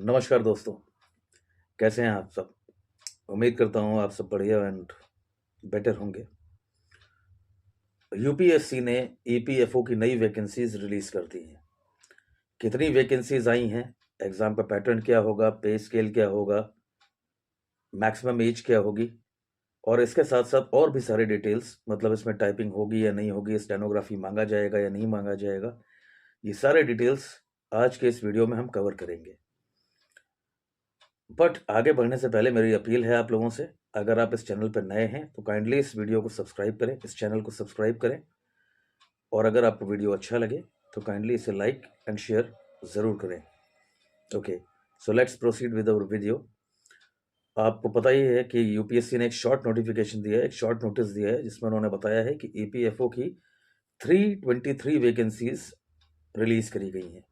नमस्कार दोस्तों, कैसे हैं आप सब? उम्मीद करता हूँ आप सब बढ़िया एंड बेटर होंगे। यूपीएससी ने ईपीएफओ की नई वैकेंसीज रिलीज कर दी हैं। कितनी वैकेंसीज आई हैं, एग्जाम का पैटर्न क्या होगा, पे स्केल क्या होगा, मैक्सिमम एज क्या होगी, और इसके साथ साथ और भी सारे डिटेल्स, मतलब इसमें टाइपिंग होगी या नहीं होगी, स्टेनोग्राफी मांगा जाएगा या नहीं मांगा जाएगा, ये सारे डिटेल्स आज के इस वीडियो में हम कवर करेंगे। बट आगे बढ़ने से पहले मेरी अपील है आप लोगों से, अगर आप इस चैनल पर नए हैं तो काइंडली इस वीडियो को सब्सक्राइब करें, इस चैनल को सब्सक्राइब करें, और अगर आपको वीडियो अच्छा लगे तो काइंडली इसे लाइक एंड शेयर ज़रूर करें। Okay, so let's proceed with our video. आपको पता ही है कि यूपीएससी ने एक शॉर्ट नोटिफिकेशन दिया है, एक शॉर्ट नोटिस दिया है, जिसमें उन्होंने बताया है कि ईपीएफओ की 323 वैकेंसीज रिलीज करी गई हैं।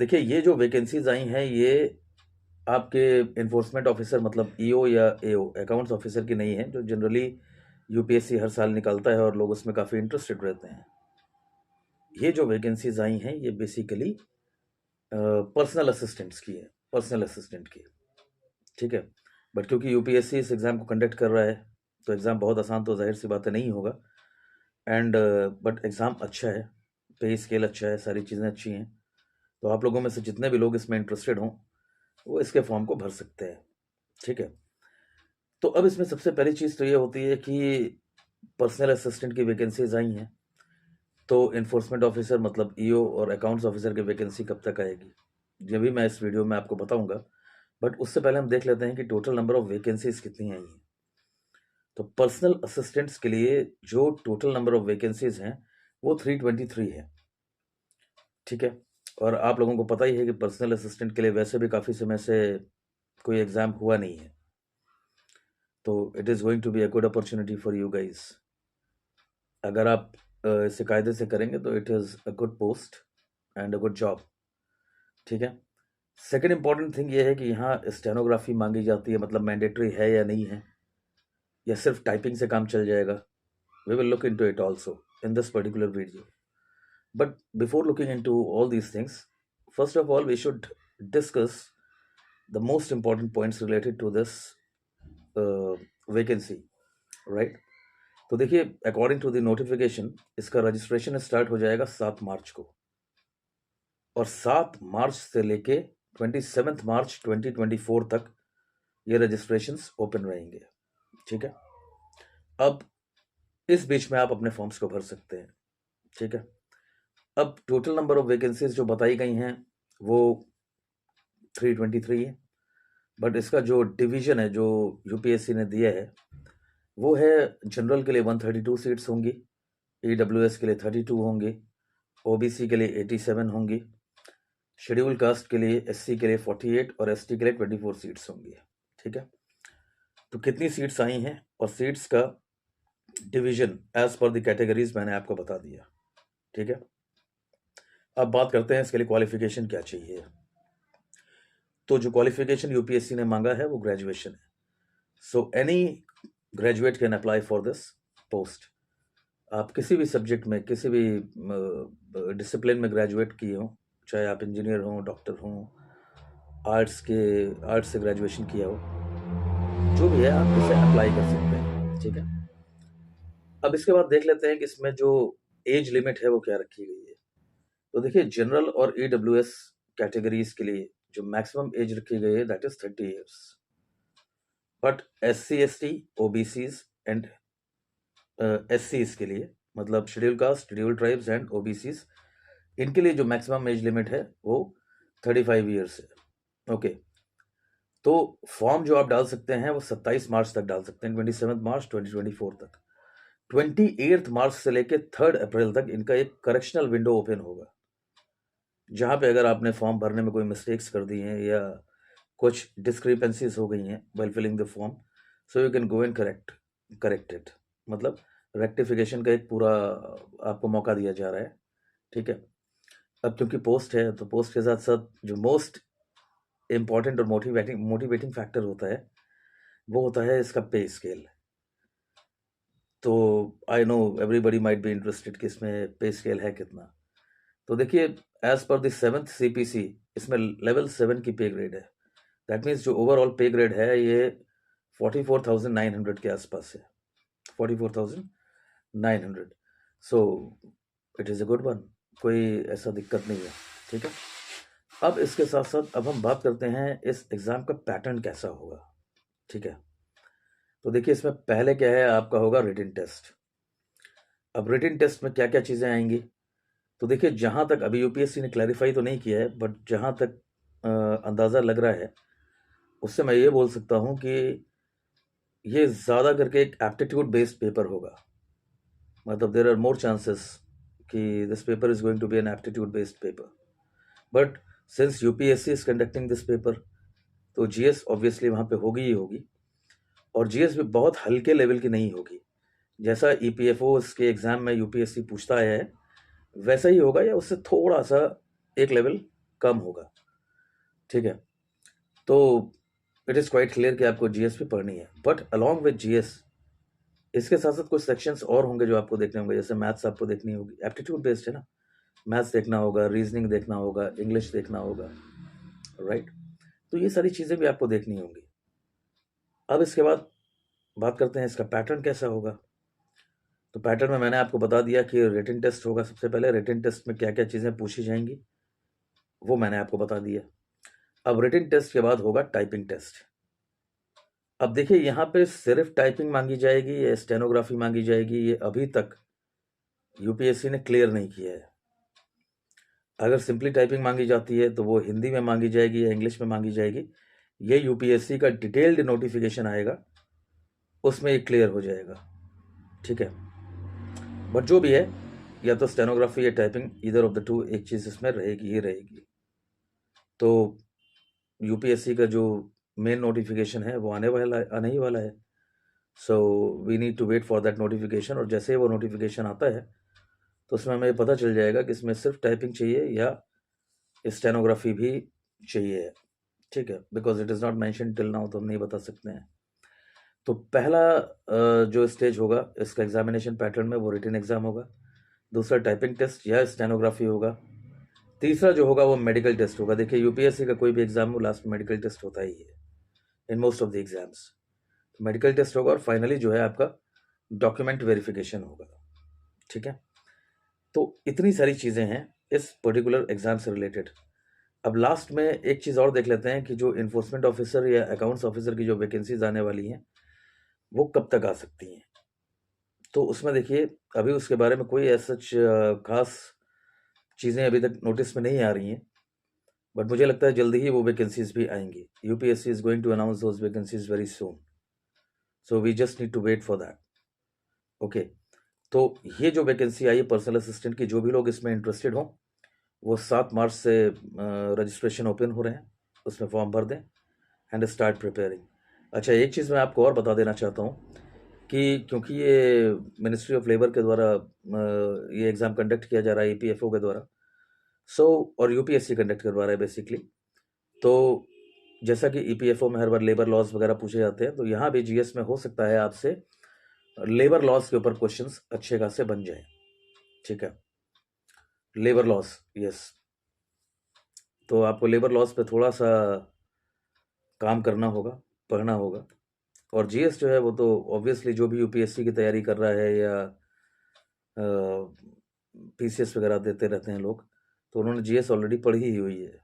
देखिए, ये जो वैकेंसीज आई हैं ये आपके इन्फोर्समेंट ऑफिसर मतलब ईओ या एओ अकाउंट्स ऑफिसर की नहीं है, जो जनरली यूपीएससी हर साल निकालता है और लोग उसमें काफ़ी इंटरेस्टेड रहते हैं। ये जो वैकेंसीज आई हैं ये बेसिकली पर्सनल असिस्टेंट्स की है, पर्सनल असिस्टेंट की, ठीक है। बट क्योंकि यूपीएससी इस एग्ज़ाम को कंडक्ट कर रहा है तो एग्ज़ाम बहुत आसान तो जाहिर सी बातें नहीं होगा। एंड बट एग्ज़ाम अच्छा है, पे स्केल अच्छा है, सारी चीज़ें अच्छी हैं, तो आप लोगों में से जितने भी लोग इसमें इंटरेस्टेड हों वो इसके फॉर्म को भर सकते हैं, ठीक है। तो अब इसमें सबसे पहली चीज़ तो ये होती है कि पर्सनल असिस्टेंट की वैकेंसीज आई हैं, तो इन्फोर्समेंट ऑफिसर मतलब ईओ और अकाउंट्स ऑफिसर की वैकेंसी कब तक आएगी, ये भी मैं इस वीडियो में आपको बताऊंगा। बट उससे पहले हम देख लेते हैं कि टोटल नंबर ऑफ वैकेंसीज कितनी आई हैं। तो पर्सनल असिस्टेंट्स के लिए जो टोटल नंबर ऑफ वैकेंसीज हैं वो 323 है, ठीक है। और आप लोगों को पता ही है कि पर्सनल असिस्टेंट के लिए वैसे भी काफ़ी समय से कोई एग्ज़ाम हुआ नहीं है, तो it is going to be a good opportunity for you guys. अगर आप इसे कायदे से करेंगे तो it is a good post and a good job, ठीक है। सेकेंड इंपॉर्टेंट थिंग ये है कि यहाँ स्टेनोग्राफी मांगी जाती है, मतलब मैंडेटरी है या नहीं है, या सिर्फ टाइपिंग से काम चल जाएगा। We will look into it also in this particular video. But before looking into all these things, first of all we should discuss the most important points related to this vacancy, right. तो देखिए, according to the notification इसका registration start हो जाएगा 7 मार्च को, और 7 मार्च से लेके 27 मार्च 2024 तक ये रजिस्ट्रेशंस ओपन रहेंगे, ठीक है। अब इस बीच में आप अपने फॉर्म्स को भर सकते हैं, ठीक है। अब टोटल नंबर ऑफ वैकेंसीज जो बताई गई हैं वो 323 है, बट इसका जो डिवीजन है जो यूपीएससी ने दिया है वो है, जनरल के लिए 132 सीट्स होंगी, ईडब्ल्यूएस के लिए 32 होंगे, ओबीसी के लिए 87 होंगी, शेड्यूल कास्ट के लिए एससी के लिए 48 और एसटी के लिए 24 सीट्स होंगी, ठीक है। तो कितनी सीट्स आई हैं और सीट्स का division as per the categories मैंने आपको बता दिया, ठीक है। अब बात करते हैं इसके लिए क्वालिफिकेशन क्या चाहिए। तो जो क्वालिफिकेशन यूपीएससी ने मांगा है वो ग्रेजुएशन है। So any graduate can apply for this post. आप किसी भी सब्जेक्ट में, किसी भी डिसिप्लिन में ग्रेजुएट किए हों, चाहे आप इंजीनियर हों, डॉक्टर हों, आर्ट्स से ग्रेजुएशन किया हो, जो भी है आप इसे अप्लाई कर सकते हैं, ठीक है। अब इसके बाद देख लेते हैं कि इसमें जो एज लिमिट है वो क्या रखी गई है। तो देखिए, जनरल और ईडब्ल्यूएस कैटेगरीज के लिए जो मैक्सिमम एज रखी गई है that is 30 years, but SC ST OBCs and SCs के लिए, मतलब schedule caste, schedule tribes and OBCs, इनके लिए जो मैक्सिमम एज लिमिट है वो 35 ईयर्स है, ओके। तो फॉर्म जो आप डाल सकते हैं वो 27 मार्च तक डाल सकते हैं, 27 मार्च 2024 तक। 28 मार्च से लेके 3 अप्रैल तक इनका एक करेक्शनल विंडो ओपन होगा, जहां पे अगर आपने फॉर्म भरने में कोई मिस्टेक्स कर दी हैं या कुछ डिस्क्रिपेंसीज हो गई हैं while filling the form, so you can go and correct it, मतलब रेक्टिफिकेशन का एक पूरा आपको मौका दिया जा रहा है, ठीक है। अब क्योंकि पोस्ट है तो पोस्ट के साथ साथ जो मोस्ट इम्पॉर्टेंट और मोटिवेटिंग फैक्टर होता है वो होता है इसका पे स्केल। तो I know everybody might be interested कि इसमें पे स्केल है कितना। तो देखिए, as per the 7th CPC इसमें लेवल 7 की पे ग्रेड है। दैट मीन्स जो ओवरऑल पे ग्रेड है ये 44,900 के आसपास है, 44,900। So it is a good one, कोई ऐसा दिक्कत नहीं है, ठीक है। अब इसके साथ साथ अब हम बात करते हैं इस एग्ज़ाम का पैटर्न कैसा होगा, ठीक है। तो देखिए इसमें पहले क्या है, आपका होगा रिटन टेस्ट। अब रिटन टेस्ट में क्या क्या चीज़ें आएंगी, तो देखिए जहाँ तक अभी यूपीएससी ने क्लैरिफाई तो नहीं किया है, बट जहाँ तक अंदाज़ा लग रहा है उससे मैं ये बोल सकता हूँ कि ये ज़्यादा करके एक एप्टीट्यूड बेस्ड पेपर होगा। मतलब देर आर मोर चांसेस कि this paper is going to be an aptitude based paper. But since UPSC is conducting this paper, तो जीएस ऑब्वियसली वहाँ पे होगी ही होगी, और जीएस भी बहुत हल्के लेवल की नहीं होगी। जैसा ईपीएफओ के एग्ज़ाम में यूपीएससी पूछता है वैसा ही होगा, या उससे थोड़ा सा एक लेवल कम होगा, ठीक है। तो इट इज़ क्वाइट क्लियर कि आपको जीएस भी पढ़नी है, बट अलॉन्ग विद जीएस इसके साथ साथ कुछ सेक्शंस और होंगे जो आपको देखने होंगे। जैसे मैथ्स आपको देखनी होगी, एप्टीट्यूड बेस्ड है ना, मैथ्स देखना होगा, रीजनिंग देखना होगा, इंग्लिश देखना होगा, राइट। तो ये सारी चीज़ें भी आपको देखनी होंगी। अब इसके बाद बात करते हैं इसका पैटर्न कैसा होगा। तो पैटर्न में मैंने आपको बता दिया कि रिटन टेस्ट होगा। सबसे पहले रिटन टेस्ट में क्या क्या चीज़ें पूछी जाएंगी वो मैंने आपको बता दिया। अब रिटन टेस्ट के बाद होगा टाइपिंग टेस्ट। अब देखिए यहाँ पे सिर्फ टाइपिंग मांगी जाएगी या स्टेनोग्राफी मांगी जाएगी, ये अभी तक यूपीएससी ने क्लियर नहीं किया है। अगर सिंपली टाइपिंग मांगी जाती है तो वो हिंदी में मांगी जाएगी या इंग्लिश में मांगी जाएगी, ये यूपीएससी का डिटेल्ड नोटिफिकेशन आएगा उसमें ये क्लियर हो जाएगा, ठीक है। बट जो भी है, या तो स्टेनोग्राफी या typing, either of the two एक चीज़ इसमें रहेगी ही रहेगी। तो यूपीएससी का जो मेन नोटिफिकेशन है वो आने ही वाला है। So we need to wait for that notification, और जैसे ही वो नोटिफिकेशन आता है तो उसमें हमें पता चल जाएगा कि इसमें सिर्फ टाइपिंग चाहिए या स्टेनोग्राफी भी चाहिए, ठीक है। Because it is not mention till now, तो हम नहीं बता सकते हैं। तो पहला जो स्टेज होगा इसका एग्जामिनेशन पैटर्न में, वो रिटन एग्जाम होगा। दूसरा टाइपिंग टेस्ट या स्टेनोग्राफी होगा। तीसरा जो होगा वो मेडिकल टेस्ट होगा। देखिए यूपीएससी का कोई भी एग्जाम हो, लास्ट में मेडिकल टेस्ट होता ही है in most of the exams. Medical test होगा, और फाइनली जो है आपका डॉक्यूमेंट वेरिफिकेशन होगा, ठीक है। तो इतनी सारी चीज़ें हैं इस पर्टिकुलर एग्जाम से रिलेटेड। अब लास्ट में एक चीज़ और देख लेते हैं कि जो इन्फोर्समेंट ऑफिसर या अकाउंट्स ऑफिसर की जो वैकेंसीज आने वाली हैं वो कब तक आ सकती हैं। तो उसमें देखिए अभी उसके बारे में कोई ऐसा खास चीज़ें अभी तक नोटिस में नहीं आ रही हैं, बट मुझे लगता है जल्दी ही वो वैकेंसीज भी आएंगी। UPSC is going to announce those vacancies very soon, so we just need to wait for that, okay. तो ये जो वैकेंसी आई है पर्सनल असिस्टेंट की, जो भी लोग इसमें इंटरेस्टेड हों वो 7 मार्च से रजिस्ट्रेशन ओपन हो रहे हैं, उसमें फॉर्म भर दें एंड स्टार्ट प्रिपेयरिंग। अच्छा, एक चीज़ मैं आपको और बता देना चाहता हूँ कि क्योंकि ये मिनिस्ट्री ऑफ लेबर के द्वारा ये एग्ज़ाम कंडक्ट किया जा रहा है ईपीएफओ के द्वारा, सो और यूपीएससी कंडक्ट करवा रहा है बेसिकली। तो जैसा कि ईपीएफओ में हर बार लेबर लॉज वगैरह पूछे जाते हैं, तो यहाँ भी जीएस में हो सकता है आपसे लेबर लॉज के ऊपर क्वेश्चंस अच्छे खासे बन जाए, ठीक है। Labour laws, yes. तो आपको लेबर लॉस पे थोड़ा सा काम करना होगा, पढ़ना होगा। और जीएस जो है वो तो ऑब्वियसली जो भी यूपीएससी की तैयारी कर रहा है या पीसीएस वगैरह देते रहते हैं लोग, तो उन्होंने जीएस ऑलरेडी पढ़ी ही हुई है।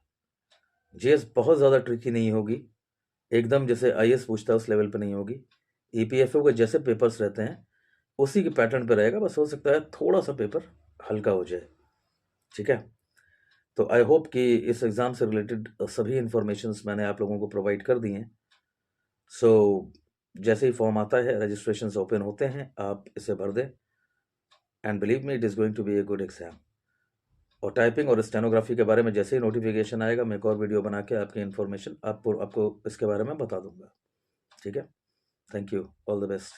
जीएस बहुत ज़्यादा ट्रिकी नहीं होगी, एकदम जैसे आईएएस पूछता है उस लेवल पे नहीं होगी। ईपीएफओ के जैसे पेपर्स रहते हैं उसी के पैटर्न पे रहेगा, बस हो सकता है थोड़ा सा पेपर हल्का हो जाए, ठीक है। तो आई होप कि इस एग्ज़ाम से रिलेटेड सभी इन्फॉर्मेशंस मैंने आप लोगों को प्रोवाइड कर दी हैं। सो जैसे ही फॉर्म आता है, रजिस्ट्रेशन ओपन होते हैं, आप इसे भर दें and believe me it is going to be a good exam. और टाइपिंग और स्टेनोग्राफी के बारे में जैसे ही नोटिफिकेशन आएगा मैं एक और वीडियो बना के आपकी इन्फॉर्मेशन आपको इसके बारे में बता दूंगा, ठीक है। Thank you, all the best.